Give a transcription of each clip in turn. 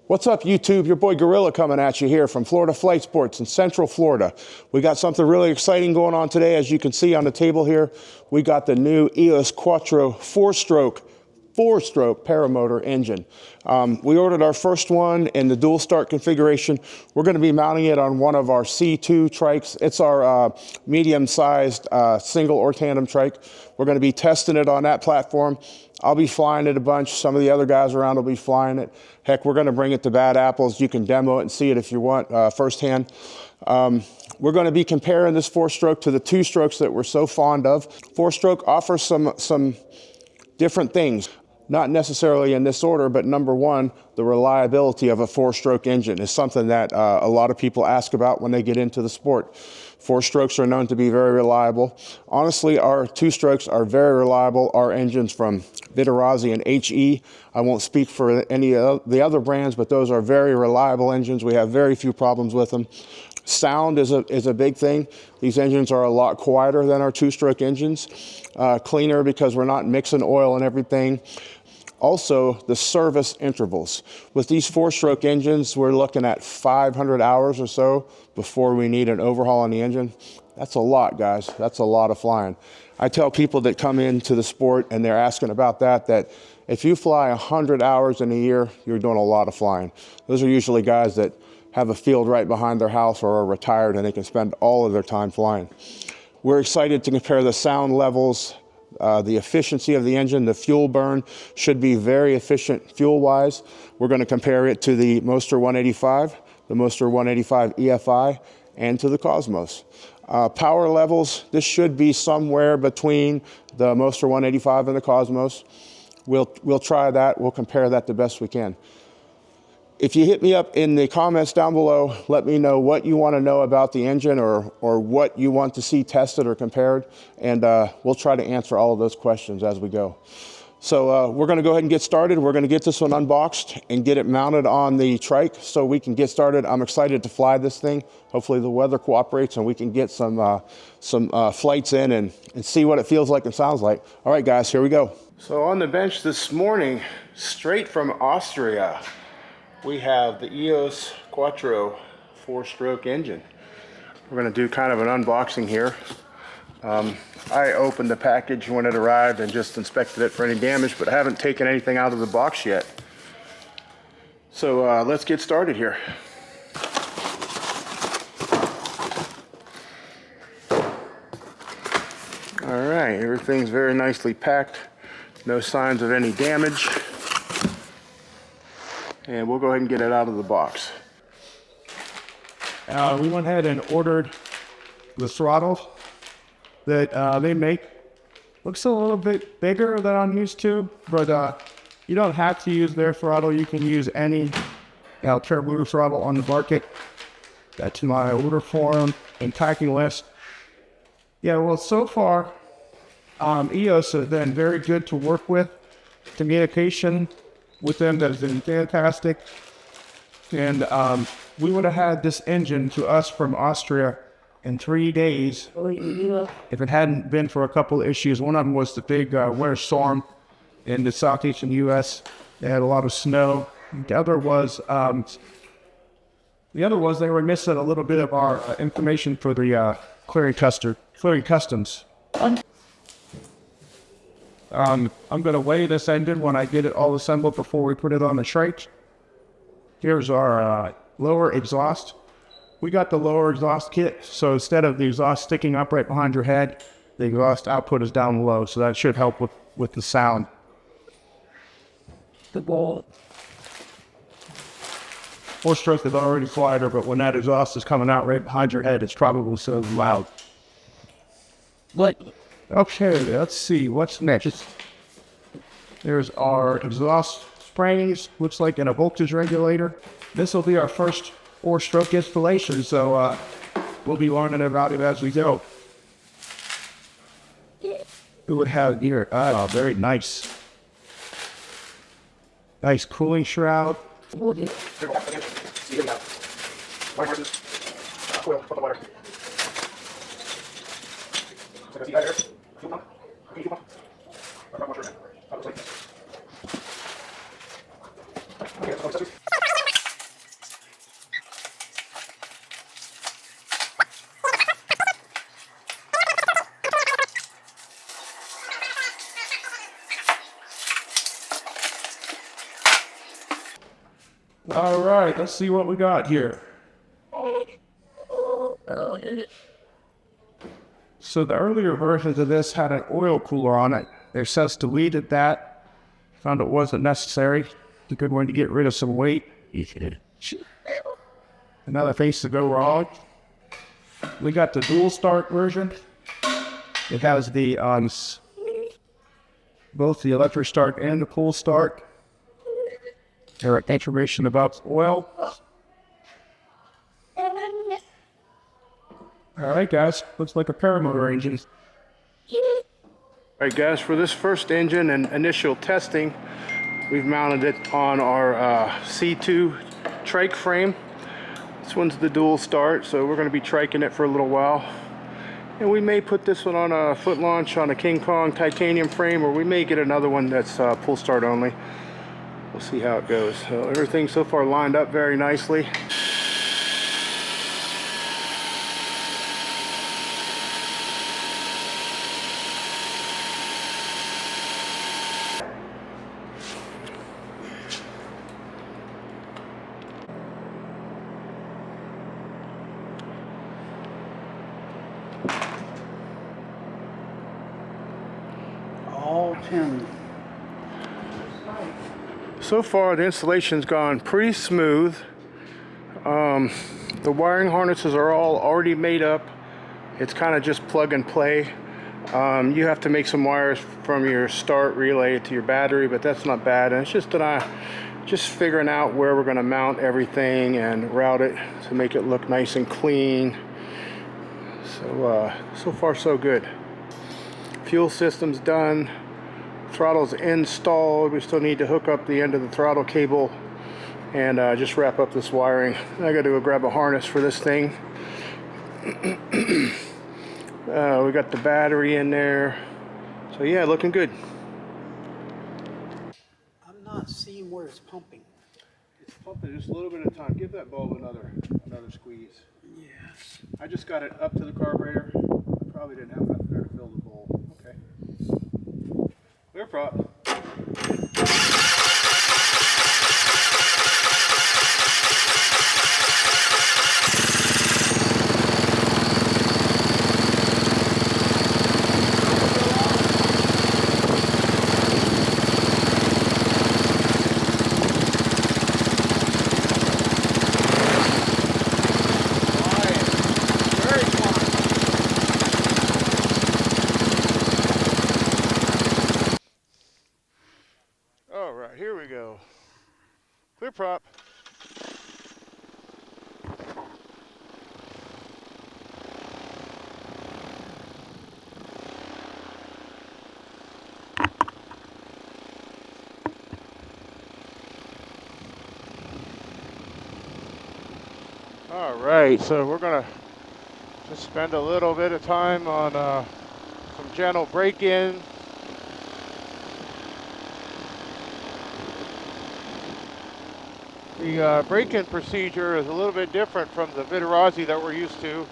What's up, YouTube? Your boy Gorilla coming at you here from Florida Flight Sports in Central Florida. We got something really exciting going on today. As you can see on the table here, we got the new EOS Quattro four-stroke paramotor engine. We ordered our first one in the dual start configuration. We're going to be mounting it on one of our C2 trikes. It's our medium-sized single or tandem trike. We're going to be testing it on that platform. I'll be flying it a bunch. Some of the other guys around will be flying it. Heck, we're going to bring it to Bad Apples. You can demo it and see it if you want firsthand. We're going to be comparing this four-stroke to the two-strokes that we're so fond of. Four-stroke offers some different things. Not necessarily in this order, but number one, the reliability of a four-stroke engine is something that a lot of people ask about when they get into the sport. Four-strokes are known to be very reliable. Honestly, our two-strokes are very reliable. Our engines from Vittorazi and HE, I won't speak for any of the other brands, but those are very reliable engines. We have very few problems with them. Sound is a big thing. These engines are a lot quieter than our two-stroke engines. Cleaner because we're not mixing oil and everything. Also, the service intervals. With these four-stroke engines, we're looking at 500 hours or so before we need an overhaul on the engine. That's a lot, guys. That's a lot of flying. I tell people that come into the sport and they're asking about that if you fly 100 hours in a year, you're doing a lot of flying. Those are usually guys that have a field right behind their house or are retired and they can spend all of their time flying. We're excited to compare the sound levels, the efficiency of the engine. The fuel burn should be very efficient fuel-wise. We're going to compare it to the Moster 185, the Moster 185 EFI, and to the Cosmos. Power levels, this should be somewhere between the Moster 185 and the Cosmos. We'll try that. We'll compare that the best we can. If you hit me up in the comments down below, let me know what you want to know about the engine or what you want to see tested or compared, and we'll try to answer all of those questions as we go. So we're going to go ahead and get started. We're going to get this one unboxed and get it mounted on the trike so we can get started. I'm excited to fly this thing. Hopefully the weather cooperates and we can get some flights in and see what it feels like and sounds like. All right, guys, here we go. So on the bench this morning, straight from Austria, we have the EOS Quattro four-stroke engine. We're going to do kind of an unboxing here. I opened the package when it arrived and just inspected it for any damage, but I haven't taken anything out of the box yet. So let's get started here. All right, everything's very nicely packed. No signs of any damage. And we'll go ahead and get it out of the box. We went ahead and ordered the throttle that they make. Looks a little bit bigger than I'm used to, but you don't have to use their throttle. You can use any paramotor throttle on the market. That's my order form and packing list. Yeah, well, so far, EOS has been very good to work with. Communication with them that has been fantastic, and we would have had this engine to us from Austria in 3 days if it hadn't been for a couple of issues. One of them was the big winter storm in the southeastern U.S. They had a lot of snow. The other was they were missing a little bit of our information for the clearing customs. I'm going to weigh this engine when I get it all assembled before we put it on the trike. Here's our lower exhaust. We got the lower exhaust kit, so instead of the exhaust sticking up right behind your head, the exhaust output is down low, so that should help with the sound. The ball. Four-stroke is already quieter, but when that exhaust is coming out right behind your head, it's probably so loud. What? Okay, let's see, what's next? There's our exhaust springs, looks like in a voltage regulator. This will be our first four-stroke installation, so we'll be learning about it as we go. We would have here, very nice. Nice cooling shroud. All right, let's see what we got here. So the earlier versions of this had an oil cooler on it. They've since deleted that. Found it wasn't necessary. It's a good one to get rid of some weight. Another things to go wrong. We got the dual start version. It has the both the electric start and the pull start. There are information about oil. All right, guys. Looks like a paramotor engine. All right, guys, for this first engine and initial testing, we've mounted it on our C2 trike frame. This one's the dual start, so we're going to be triking it for a little while. And we may put this one on a foot launch on a King Kong titanium frame, or we may get another one that's pull start only. We'll see how it goes. So everything so far lined up very nicely. All 10. So far the installation's gone pretty smooth. The wiring harnesses are all already made up. It's kind of just plug and play. You have to make some wires from your start relay to your battery, but that's not bad. And it's just figuring out where we're going to mount everything and route it to make it look nice and clean. So far so good. Fuel system's done. Throttle's installed. We still need to hook up the end of the throttle cable and just wrap up this wiring. I gotta go grab a harness for this thing. We got the battery in there. So yeah, looking good. I'm not seeing where it's pumping. It's pumping just a little bit of time. Give that bulb another squeeze. Yes. I just got it up to the carburetor. I probably didn't have enough there to fill the bulb. Okay. Clear prop. All right, here we go. Clear prop. All right, so we're gonna just spend a little bit of time on some gentle break-in. The break-in procedure is a little bit different from the Vittorazi that we're used to,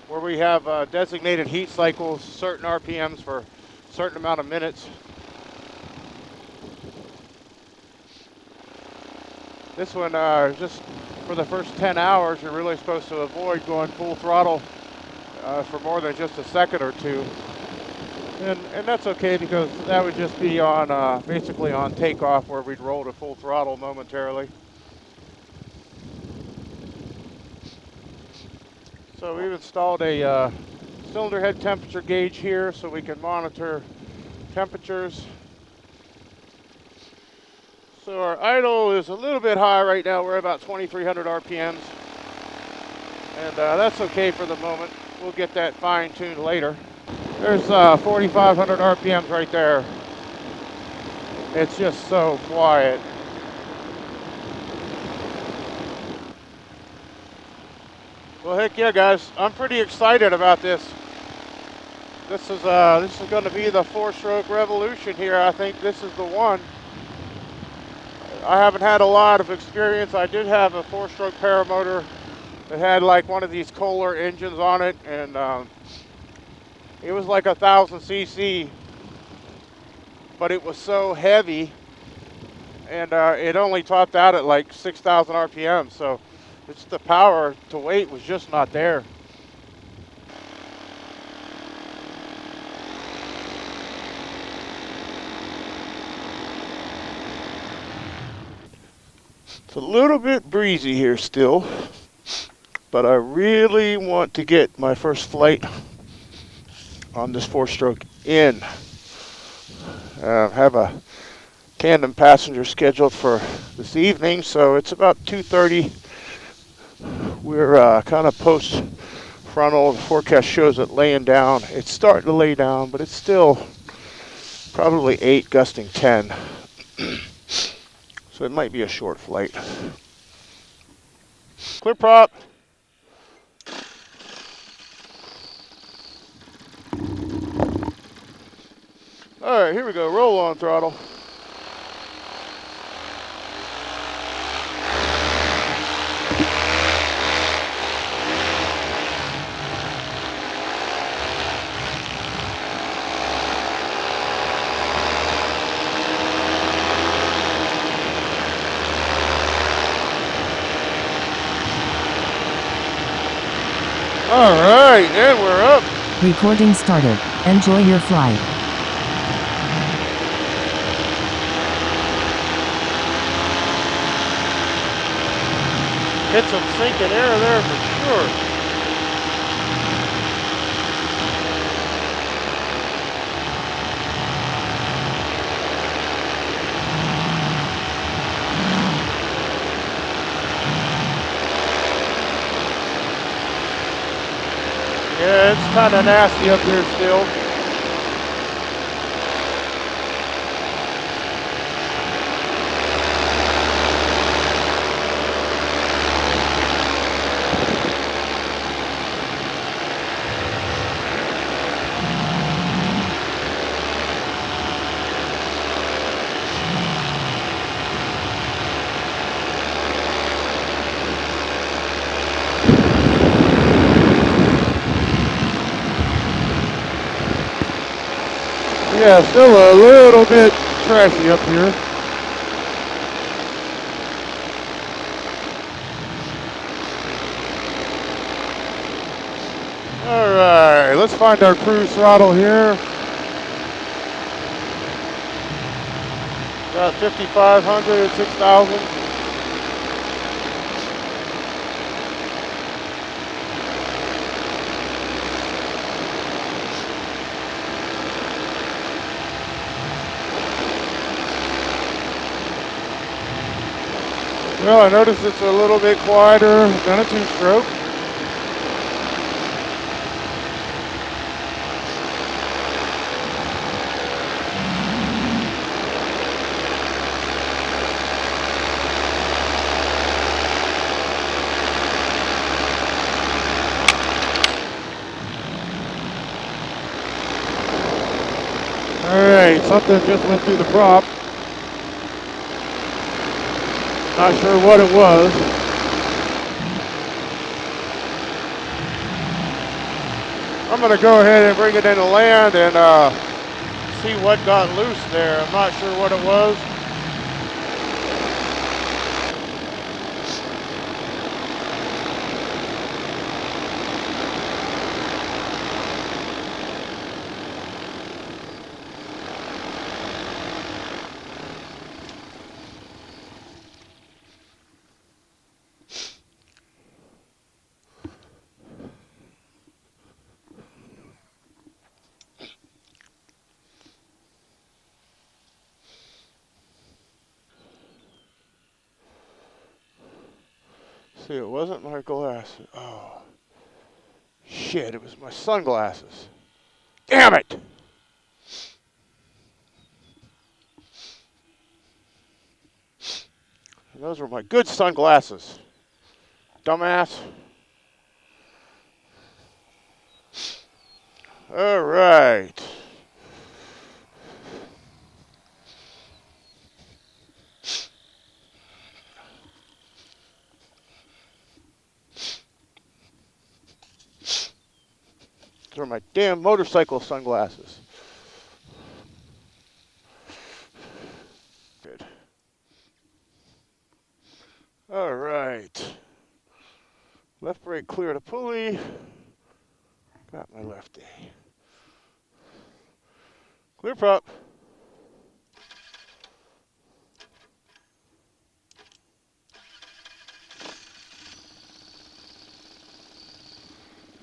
where we have designated heat cycles, certain RPMs for a certain amount of minutes. This one, just for the first 10 hours, you're really supposed to avoid going full throttle for more than just a second or two. And that's okay, because that would just be on basically on takeoff, where we'd roll to full throttle momentarily. So we've installed a cylinder head temperature gauge here so we can monitor temperatures. So our idle is a little bit high right now. We're about 2,300 RPMs. And that's okay for the moment. We'll get that fine-tuned later. There's 4,500 RPMs right there. It's just so quiet. Well, heck yeah, guys. I'm pretty excited about this. This is going to be the four-stroke revolution here. I think this is the one. I haven't had a lot of experience. I did have a four-stroke paramotor that had like one of these Kohler engines on it, and it was like 1,000 cc, but it was so heavy, and it only topped out at like 6,000 RPM, so it's the power to weight was just not there. It's a little bit breezy here still, but I really want to get my first flight on this 4-stroke in. Have a tandem passenger scheduled for this evening, so it's about 2:30. We're kind of post frontal. The forecast shows it laying down. It's starting to lay down, but it's still probably 8, gusting 10. So it might be a short flight. Clear prop. All right, here we go. Roll on throttle. All right, and we're up. Recording started. Enjoy your flight. Hit some sinking air there for sure. Yeah, it's kind of nasty up here still. Yeah, still a little bit trashy up here. All right, let's find our cruise throttle here. Got 5,500, 6,000. Well, I noticed it's a little bit quieter than a 2-stroke. All right, something just went through the prop. Not sure what it was. I'm gonna go ahead and bring it into land and see what got loose there. I'm not sure what it was. See, it wasn't my glasses. Oh, shit, it was my sunglasses. Damn it! And those were my good sunglasses. Dumbass. All right. Those are my damn motorcycle sunglasses. Good. All right. Left brake clear the pulley. Got my lefty. Clear prop.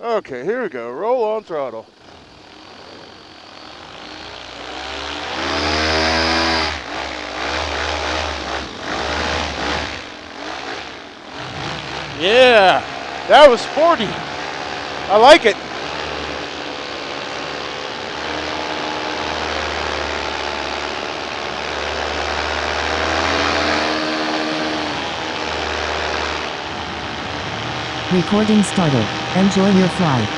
Okay, here we go. Roll on throttle. Yeah, that was sporty. I like it. Recording started. Enjoy your flight.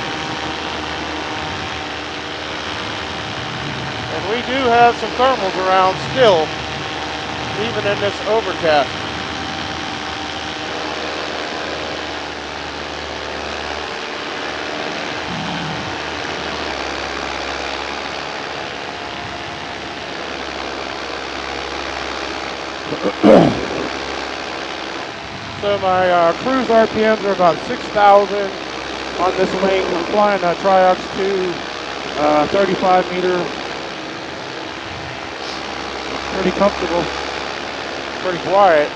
And we do have some thermals around still, even in this overcast. So my cruise RPMs are about 6,000 on this wing. I'm flying a Triox 2 35 meter. Pretty comfortable, pretty quiet.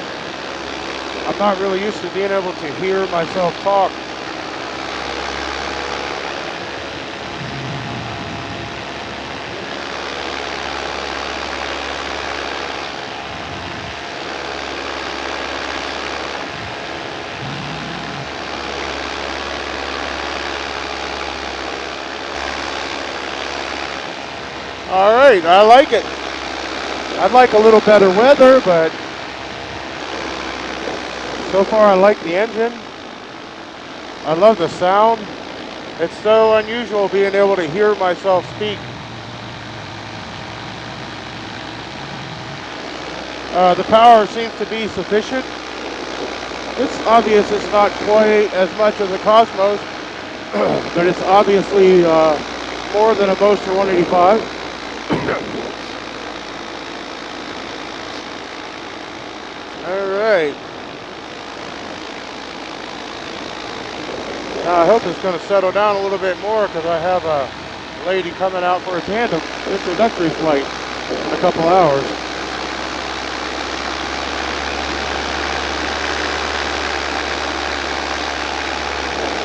I'm not really used to being able to hear myself talk. All right, I like it. I'd like a little better weather, but so far I like the engine. I love the sound. It's so unusual being able to hear myself speak. The power seems to be sufficient. It's obvious it's not quite as much as a Cosmos, but it's obviously more than a Moster 185. All right. Now I hope it's going to settle down a little bit more because I have a lady coming out for a tandem introductory flight in a couple hours.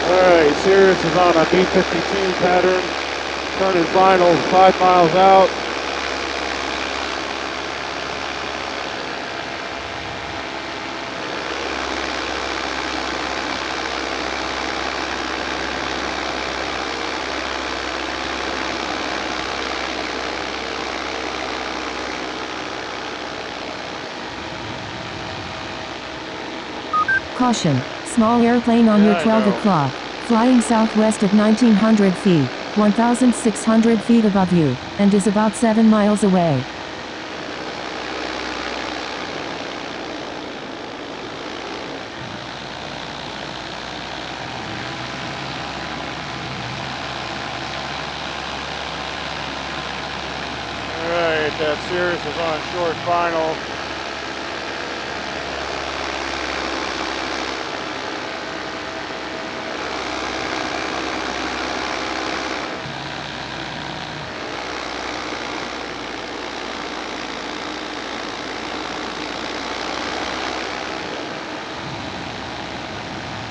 All right, Sirius is on a B-52 pattern, turning final 5 miles out. Caution. Small airplane on Yeah, your I 12 know. o'clock. Flying southwest at 1900 feet, 1,600 feet above you, and is about 7 miles away. All right, that Sirius is on short final.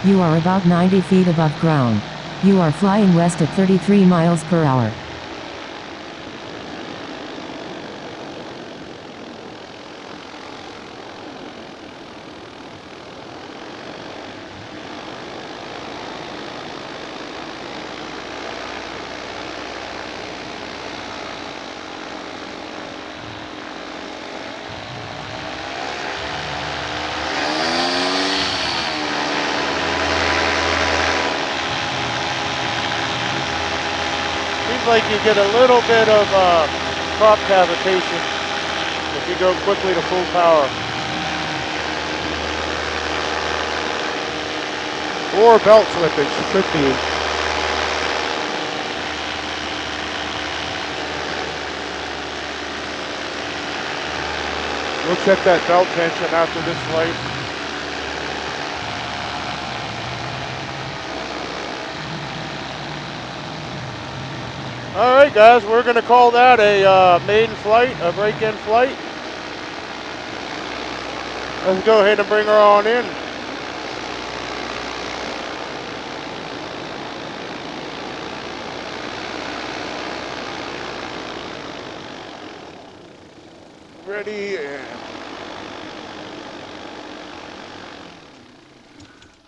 You are about 90 feet above ground. You are flying west at 33 miles per hour. Seems like you get a little bit of crop cavitation if you go quickly to full power. Or belt slippage, could be. We'll check that belt tension after this flight. All right, guys, we're going to call that a maiden flight, a break-in flight. Let's go ahead and bring her on in. Ready and...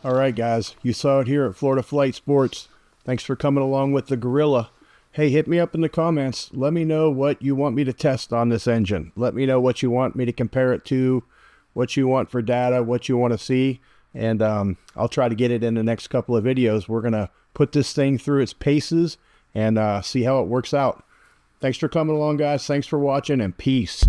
All right, guys, you saw it here at Florida Flight Sports. Thanks for coming along with the Gorilla. Hey, hit me up in the comments. Let me know what you want me to test on this engine. Let me know what you want me to compare it to, what you want for data, what you want to see, and I'll try to get it in the next couple of videos. We're going to put this thing through its paces and see how it works out. Thanks for coming along, guys. Thanks for watching, and peace.